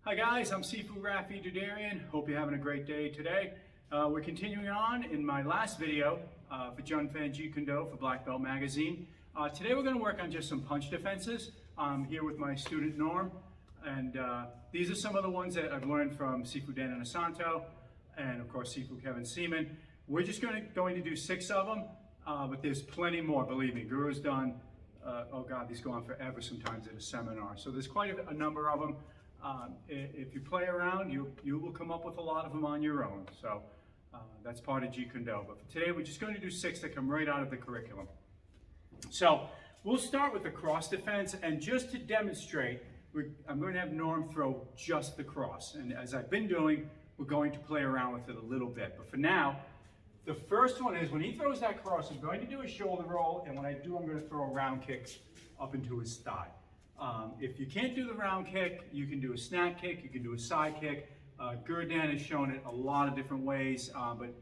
Hi guys, I'm Sifu Rafi Dudarian. Hope you're having a great day today. We're continuing on in my last video for Jeet Kune for Black Belt Magazine. Today we're going to work on just some punch defenses. I'm here with my student Norm, and these are some of the ones that I've learned from Sifu Dan Inosanto and of course Sifu Kevin Seaman. We're just going to do 6 of them, but there's plenty more, believe me. Guru's done, oh God, these go on forever sometimes at a seminar. So there's quite a number of them. If you play around, you will come up with a lot of them on your own. So that's part of Jeet Kune. But for today, we're just going to do 6 that come right out of the curriculum. So we'll start with the cross defense, and just to demonstrate, I'm going to have Norm throw just the cross. And as I've been doing, we're going to play around with it a little bit. But for now, the first one is when he throws that cross, I'm going to do a shoulder roll, and when I do, I'm going to throw a round kick up into his thigh. If you can't do the round kick, you can do a snap kick, you can do a side kick. Gurdan has shown it a lot of different ways, but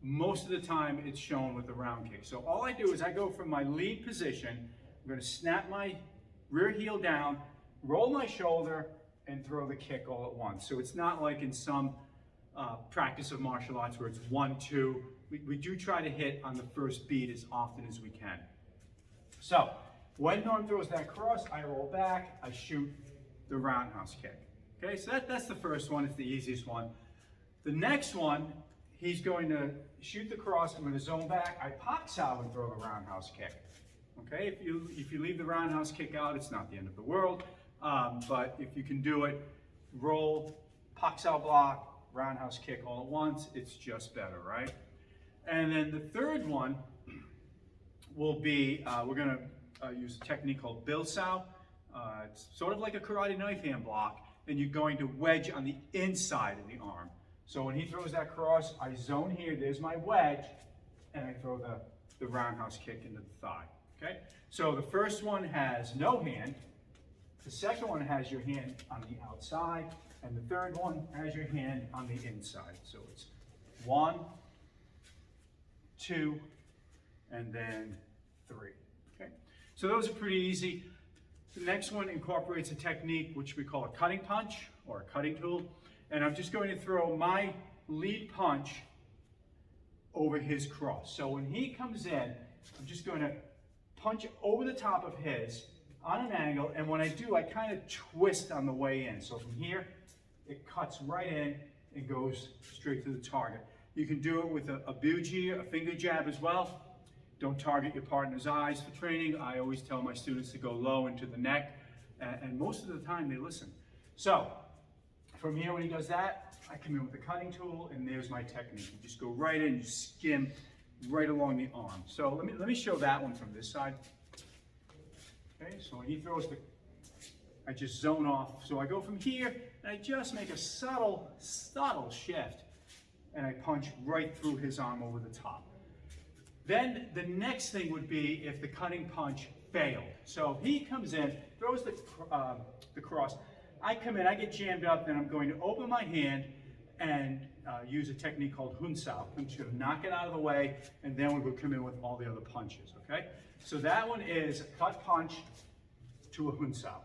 most of the time it's shown with the round kick. So all I do is I go from my lead position, I'm going to snap my rear heel down, roll my shoulder, and throw the kick all at once. So it's not like in some practice of martial arts where it's 1, 2. We do try to hit on the first beat as often as we can. So when Norm throws that cross, I roll back, I shoot the roundhouse kick. Okay, so that's the first one, it's the easiest one. The next one, he's going to shoot the cross, I'm going to zone back, I pop sow and throw the roundhouse kick. Okay, if you leave the roundhouse kick out, it's not the end of the world, but if you can do it, roll, pop sow block, roundhouse kick all at once, it's just better, right? And then the third one will be, we're going to use a technique called Bill Sow. It's sort of like a karate knife hand block, and you're going to wedge on the inside of the arm. So when he throws that cross, I zone here, there's my wedge, and I throw the roundhouse kick into the thigh. Okay? So the first one has no hand, the second one has your hand on the outside, and the third one has your hand on the inside. So it's 1, 2, and then 3. Okay? So those are pretty easy. The next one incorporates a technique which we call a cutting punch or a cutting tool. And I'm just going to throw my lead punch over his cross. So when he comes in, I'm just going to punch over the top of his on an angle. And when I do, I kind of twist on the way in. So from here, it cuts right in and goes straight to the target. You can do it with a buji, a finger jab as well. Don't target your partner's eyes for training. I always tell my students to go low into the neck, and most of the time they listen. So from here, when he does that, I come in with the cutting tool, and there's my technique. You just go right in, you skim right along the arm. So let me show that one from this side. Okay, so when he throws I just zone off. So I go from here, and I just make a subtle shift, and I punch right through his arm over the top. Then the next thing would be if the cutting punch failed. So he comes in, throws the cross. I come in, I get jammed up, then I'm going to open my hand and use a technique called Hun Sao. I'm just going to knock it out of the way, and then we will come in with all the other punches, okay? So that one is a cut punch to a Hun Sao.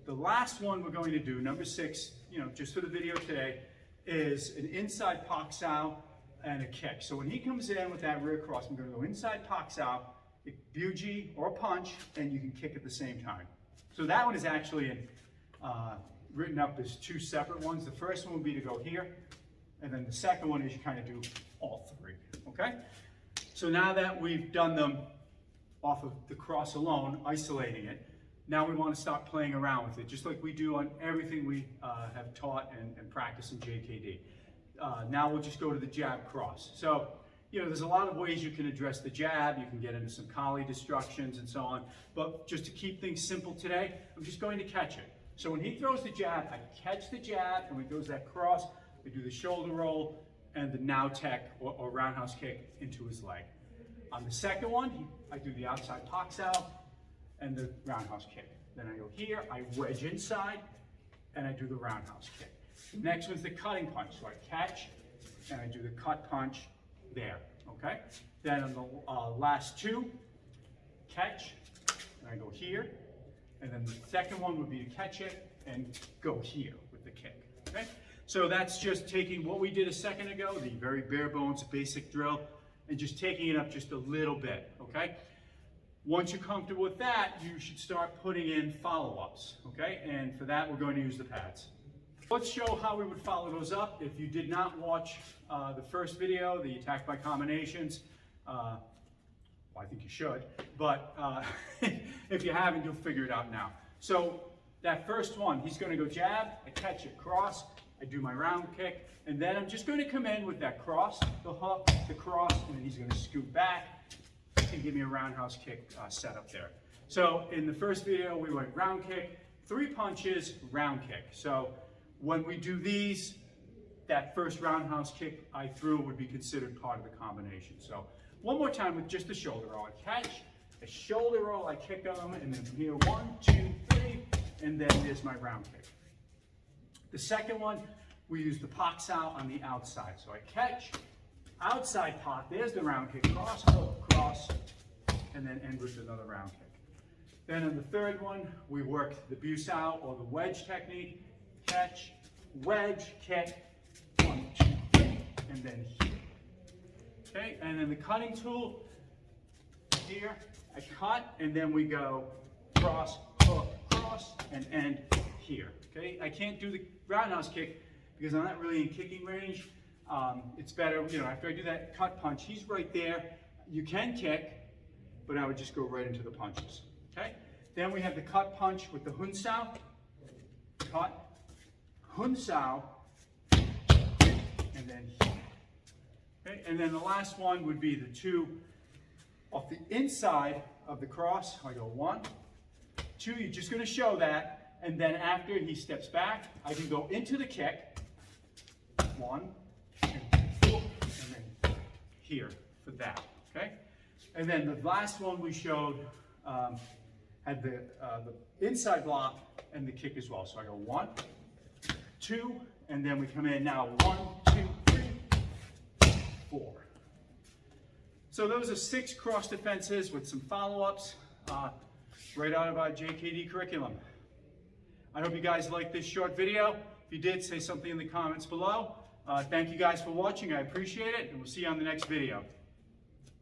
The last one we're going to do, number 6, just for the video today, is an inside Pak Sao and a kick. So when he comes in with that rear cross, I'm going to go inside Pak Sao, a buji or a punch, and you can kick at the same time. So that one is actually written up as 2 separate ones. The first one would be to go here, and then the second one is you kind of do all 3, okay? So now that we've done them off of the cross alone, isolating it, now we want to start playing around with it, just like we do on everything we have taught and practiced in JKD. Now we'll just go to the jab cross. So, there's a lot of ways you can address the jab. You can get into some Kali destructions and so on. But just to keep things simple today, I'm just going to catch it. So when he throws the jab, I catch the jab, and when he throws that cross, I do the shoulder roll and the now tech or roundhouse kick into his leg. On the second one, I do the outside Pak Sao and the roundhouse kick. Then I go here, I wedge inside, and I do the roundhouse kick. The next one's the cutting punch. So I catch, and I do the cut punch there, okay? Then on the last 2, catch, and I go here, and then the second one would be to catch it, and go here with the kick, okay? So that's just taking what we did a second ago, the very bare bones basic drill, and just taking it up just a little bit, okay? Once you're comfortable with that, you should start putting in follow-ups, okay? And for that, we're going to use the pads. Let's show how we would follow those up. If you did not watch the first video, the attack by combinations, well, I think you should, but if you haven't, you'll figure it out now. So that first one, he's going to go jab, I catch it, cross, I do my round kick, and then I'm just going to come in with that cross, the hook, the cross, and then he's going to scoot back and give me a roundhouse kick set up there. So in the first video, we went round kick, 3 punches, round kick. So when we do these, that first roundhouse kick I threw would be considered part of the combination. So one more time with just the shoulder roll. I catch, a shoulder roll, I kick them, and then from here, 1, 2, 3, and then there's my round kick. The second one, we use the pox out on the outside. So I catch, outside pot, there's the round kick, cross, hook, cross, and then end with another round kick. Then in the third one, we work the buse out or the wedge technique, catch, wedge, kick, 1, 2, 3, and then here. Okay, and then the cutting tool, here, I cut, and then we go cross, hook, cross, and end here. Okay, I can't do the roundhouse kick because I'm not really in kicking range. It's better, you know, after I do that cut punch, he's right there. You can kick, but I would just go right into the punches. Okay, then we have the cut punch with the Hun Sao. Cut, Hun Sao, and then here. Okay, and then the last one would be the 2 off the inside of the cross. I go 1, 2, you're just going to show that, and then after he steps back, I can go into the kick, 1, and 2, and then here for that, okay? And then the last one we showed had the inside block and the kick as well. So I go 1, 2, and then we come in now 1, 2, 3, 4. So those are 6 cross defenses with some follow-ups right out of our JKD curriculum. I hope you guys liked this short video. If you did, say something in the comments below. Thank you guys for watching. I appreciate it, and we'll see you on the next video.